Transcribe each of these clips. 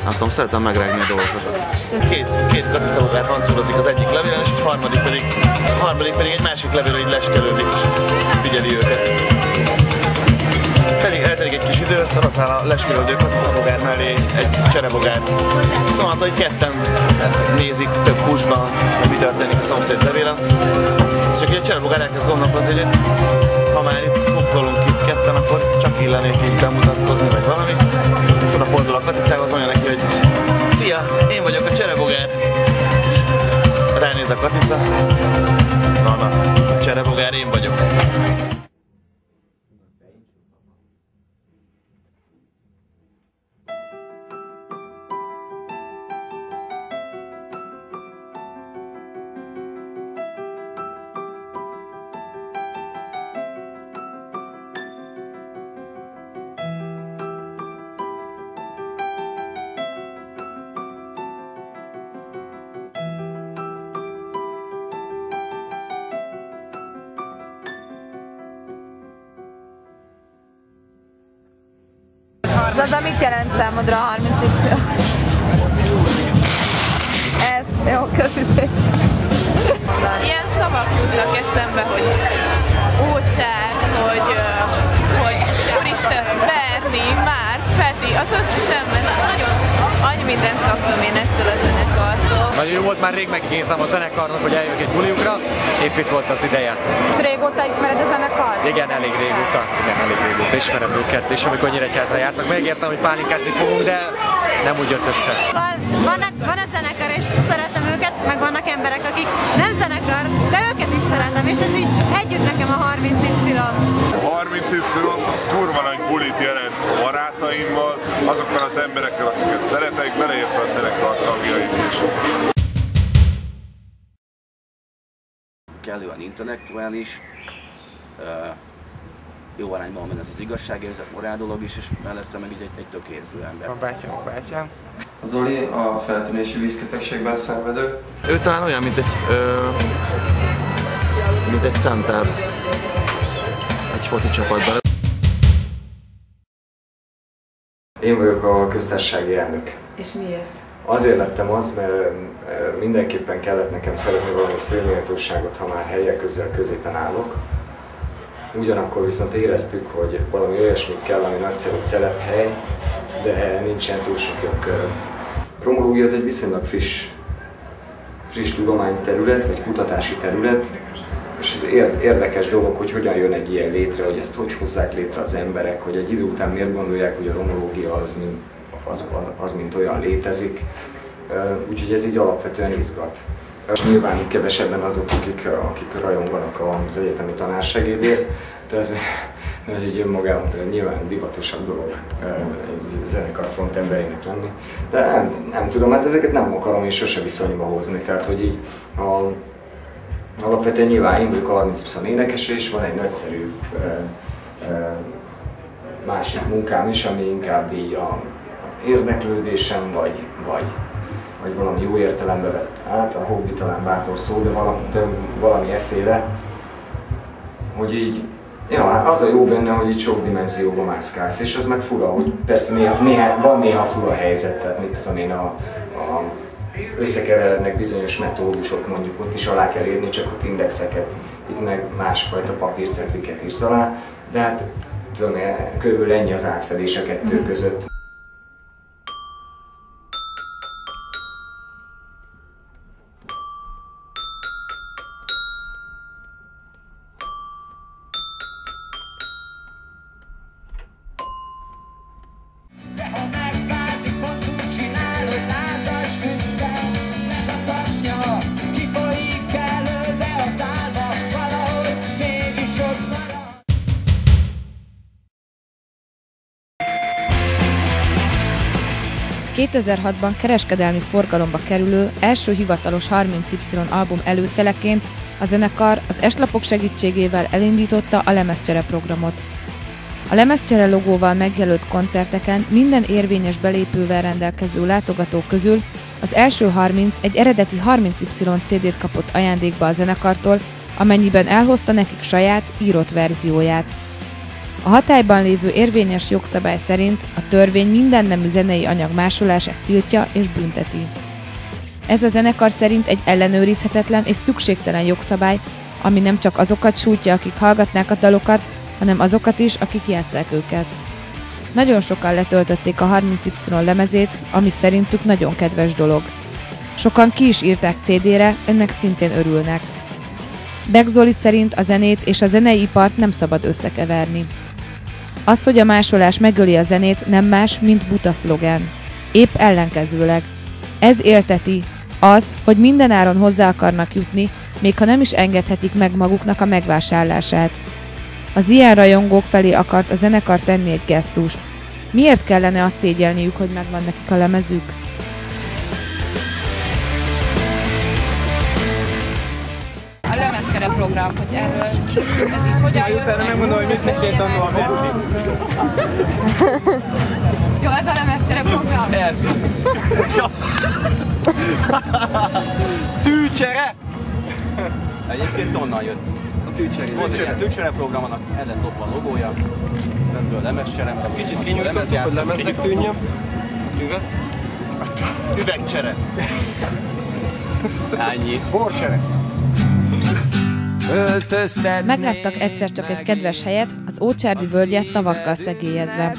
Nem tudom, szeretem megrágni a dolgokat. Két katicabogár hancorozik az egyik levélen, és a harmadik pedig egy másik levélre így leskelődik, és figyeli őket. Eltelik egy kis idő, aztán az áll a leskelődő katicabogár mellé egy cserebogár. Szóval, hogy ketten nézik több húsban, hogy mi történik a szomszéd levélen. És csak egy cserebogár elkezd gondolkozni, hogy ha már itt kukkolunk itt ketten, akkor csak illenék így bemutatkozni, vagy valami. És oda fordul a katicához, mondja neki, hogy szia, én vagyok a cserebogár. És ránéz a katica. Na, a cserebogár én vagyok. Zada, mit jelent számodra a 30x? Ez, jó, köszi szépen. Ilyen szavak jutnak eszembe, hogy ócsár, hogy úristen, Berni, Márk, Peti, az összesen, nagyon annyi mindent kaptam én ettől a zenekartól. Nagyon jó volt, már rég megkértem a zenekarnak, hogy eljövök egy buliukra, épp itt volt az ideje. És régóta ismered a zenekart? Igen, elég régóta ismerem őket, és amikor Nyíregyházra jártak, megértem, hogy pálinkázni fogunk, de nem úgy jött össze. Van a zenekar, és szeretem őket, meg vannak emberek, akik nem zenekar, de őket is szeretem, és ez így együtt nekem a 30Y. A 30Y az kurva nagy bulit jelent barátaimmal, azokkal az emberekkel, akiket szeretek, beleértve a zenekar tagjait is. Kellően intellektuális, jó arányban van ez az igazságérzet, morál dolog is, és mellette meg így egy tök érző ember. A bátyám. A Zoli a feltűnési vízketegségben szenvedő. Ő talán olyan, mint egy center egy foci csapatban. Én vagyok a köztársasági elnök. És miért? Azért lettem az, mert mindenképpen kellett nekem szerezni valami főméltóságot, ha már helyek középen állok. Ugyanakkor viszont éreztük, hogy valami olyasmit kell, ami nagyszerű telephely, de nincsen túl sok jogköröm. A romológia az egy viszonylag friss tudományterület, vagy kutatási terület, és ez érdekes dolog, hogy hogyan jön egy ilyen létre, hogy ezt hogy hozzák létre az emberek, hogy egy idő után miért gondolják, hogy a romológia az mint olyan létezik. Úgyhogy ez így alapvetően izgat. Nyilván kevesebben azok, akik rajonganak az egyetemi tanársegédért, tehát hogy önmagában nyilván divatosabb dolog egy zenekar frontemberének lenni. De nem tudom, hát ezeket nem akarom és sose viszonyba hozni, tehát hogy így alapvetően nyilván én vagyok a 30-20 énekese, és van egy nagyszerű másik munkám is, ami inkább így az érdeklődésem, vagy valami jó értelembe vett át, a hobbi talán bátor szó, de valami efféle, hogy így, ja, az a jó benne, hogy így sok dimenzióba mászkálsz, és az meg fura, hogy persze van néha fura helyzet, tehát mit tudom én, összekeverednek bizonyos metódusok, mondjuk ott is alá kell írni, csak ott indexeket, itt meg másfajta papírcetliket írsz alá, de hát tudom, körülbelül ennyi az átfedés a kettő között. ...2006-ban kereskedelmi forgalomba kerülő első hivatalos 30Y album előszeleként a zenekar az estlapok segítségével elindította a lemezcsere programot. A lemezcsere logóval megjelölt koncerteken minden érvényes belépővel rendelkező látogatók közül az első 30 egy eredeti 30Y CD-t kapott ajándékba a zenekartól, amennyiben elhozta nekik saját, írott verzióját. A hatályban lévő érvényes jogszabály szerint a törvény minden nemű zenei anyag másolását tiltja és bünteti. Ez a zenekar szerint egy ellenőrizhetetlen és szükségtelen jogszabály, ami nem csak azokat sújtja, akik hallgatnák a dalokat, hanem azokat is, akik játsszák őket. Nagyon sokan letöltötték a 30Y lemezét, ami szerintük nagyon kedves dolog. Sokan ki is írták CD-re, ennek szintén örülnek. Beck Zoli szerint a zenét és a zenei ipart nem szabad összekeverni. Az, hogy a másolás megöli a zenét, nem más, mint buta szlogán. Épp ellenkezőleg. Ez élteti. Az, hogy mindenáron hozzá akarnak jutni, még ha nem is engedhetik meg maguknak a megvásárlását. Az ilyen rajongók felé akart a zenekar tenni egy gesztust. Miért kellene azt szégyelniük, hogy megvan nekik a lemezük? A lemezcsere program, hogy erről ez így hogyan jött meg? Megmondom, hogy mit mesélt annól a Berti. Jó, ez a lemezcsere program? Ez. Tűcsere! Egyébként onnan jött. A tűcsere. Volt egy tűcsere programnak, el lett lopva a logója. Ebből lemezcsere, mert a Kicsit kinyújtottuk, hogy lemeznek tűnjön. Üveg. Üvegcsere. Ennyi. Borcsere. Megláttak egyszer csak egy kedves helyet, az Ócsárdi völgyet tavakkal szegélyezve.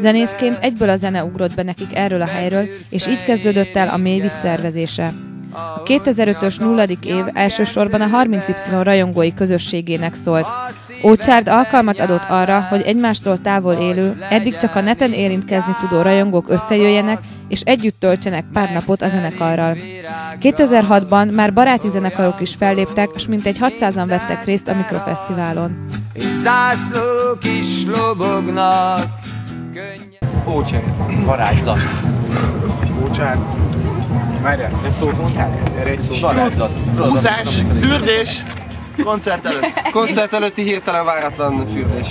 Zenészként egyből a zene ugrott be nekik erről a helyről, és így kezdődött el a mély visszaszervezése. A 2005-ös 0. év elsősorban a 30Y rajongói közösségének szólt. Ócsárd alkalmat adott arra, hogy egymástól távol élő, eddig csak a neten érintkezni tudó rajongók összejöjjenek, és együtt töltsenek pár napot a zenekarral. 2006-ban már baráti zenekarok is felléptek, és mintegy 600-an vettek részt a Mikrofesztiválon. És zászlók is lobognak. Ócsere. Varázslat. Ócsárd. Várjál, te szót mondtál? Erre egy szót. Varázslat. Úszás, fürdés, koncert előtt. Koncert előtti hirtelen váratlan fürdés.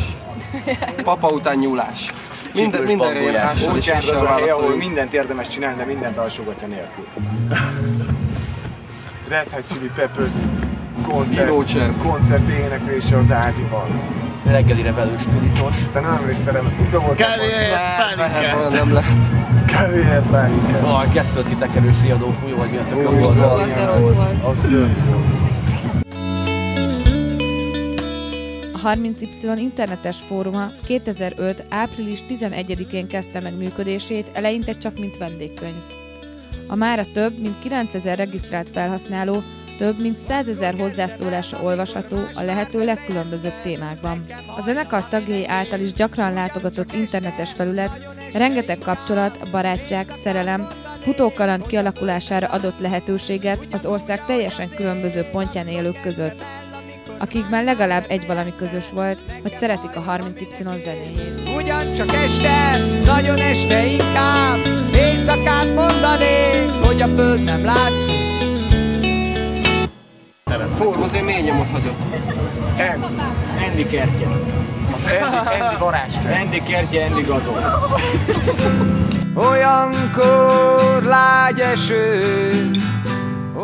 Papa után nyúlás. Mindenre érvással és Ócsárd az a hely, ahol válaszolunk. mindent érdemes csinálni, de mindent alsógatja nélkül. Red Hot Chili Peppers koncert éneklése az Ázival. Reggelire velő spiritos. Te nem emlékszel, úgy volt. Kávéhelyett pálinke. Nem lehet. Kávéhelyett pálinke. A Gesztölci tekerős riadófújó, vagy mi a tökön Úristen, volt. az ilyen volt. Az szörnyű volt. A 30Y internetes fóruma 2005. április 11-én kezdte meg működését, eleinte csak mint vendégkönyv. A mára több mint 9000 regisztrált felhasználó, több mint 100 000 hozzászólása olvasható a lehető legkülönbözőbb témákban. A zenekar tagjai által is gyakran látogatott internetes felület rengeteg kapcsolat, barátság, szerelem, futókaland kialakulására adott lehetőséget az ország teljesen különböző pontján élők között, akikben legalább egy valami közös volt, hogy szeretik a 30Y zenéjét. Ugyancsak este, nagyon este inkább, éjszakát mondanék, hogy a föld nem látszik. Fórm azért mély nyomot hagyott. Endi kertje. Endi varázs. Endi kertje, Endi gazol. Olyankor lágy eső.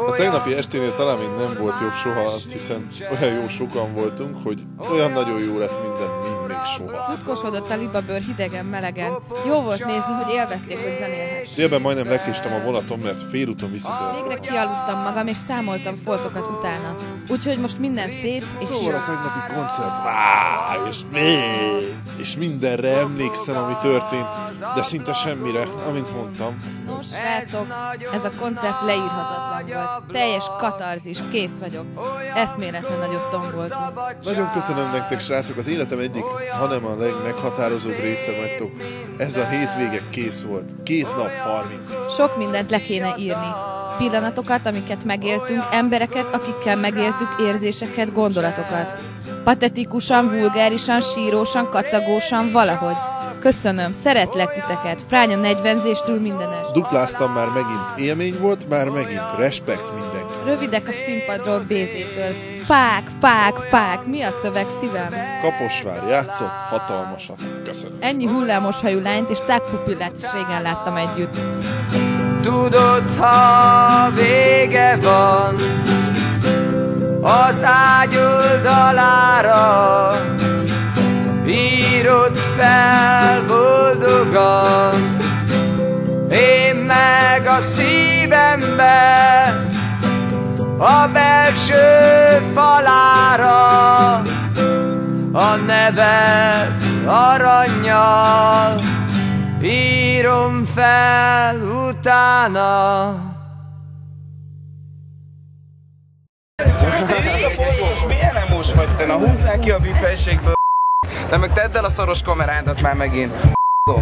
A tegnapi esténél talán még nem volt jobb soha, azt hiszem olyan jó sokan voltunk, hogy olyan nagyon jó lett minden, mint még soha. Futkosodott a libabőr hidegen, melegen. Jó volt nézni, hogy élvezték, hogy zenélhet. Délben majdnem lekéstem a vonaton, mert félúton visszatértem. Végre kialudtam magam, és számoltam foltokat utána. Úgyhogy most minden szép és Szóval jó. a tegnapi koncert, és és mindenre emlékszem, ami történt, de szinte semmire, amint mondtam. Nos, srácok, ez a koncert leírhatatlan volt. Teljes katarzis, kész vagyok. Eszméletlen nagyot tomboltunk. Nagyon köszönöm nektek, srácok, az életem egyik, hanem a legmeghatározóbb része vagytok. Ez a hétvége kész volt. 2 nap 30. Sok mindent le kéne írni. Pillanatokat, amiket megéltünk, embereket, akikkel megéltük, érzéseket, gondolatokat. Patetikusan, vulgárisan, sírósan, kacagósan, valahogy. Köszönöm, szeretlek titeket. Fránya 40-zéstől mindenes. Dupláztam, már megint élmény volt, már megint respekt mindenki. Rövidek a színpadról Bézétől. Fák, fák, fák. Mi a szöveg, szívem? Kaposvár játszott, hatalmasat. Köszönöm. Ennyi hullámos hajú lányt és tágpupillát is régen láttam együtt. Tudod, ha vége van az ágy oldalára, írod fel boldogan, én meg a szívembe, a belső falára a neved arannyal írom fel utána. Most milyen emós vagy te? Na húzzál ki a VIP-helységből. De meg tedd el a szoros kamerádat már megint. Na.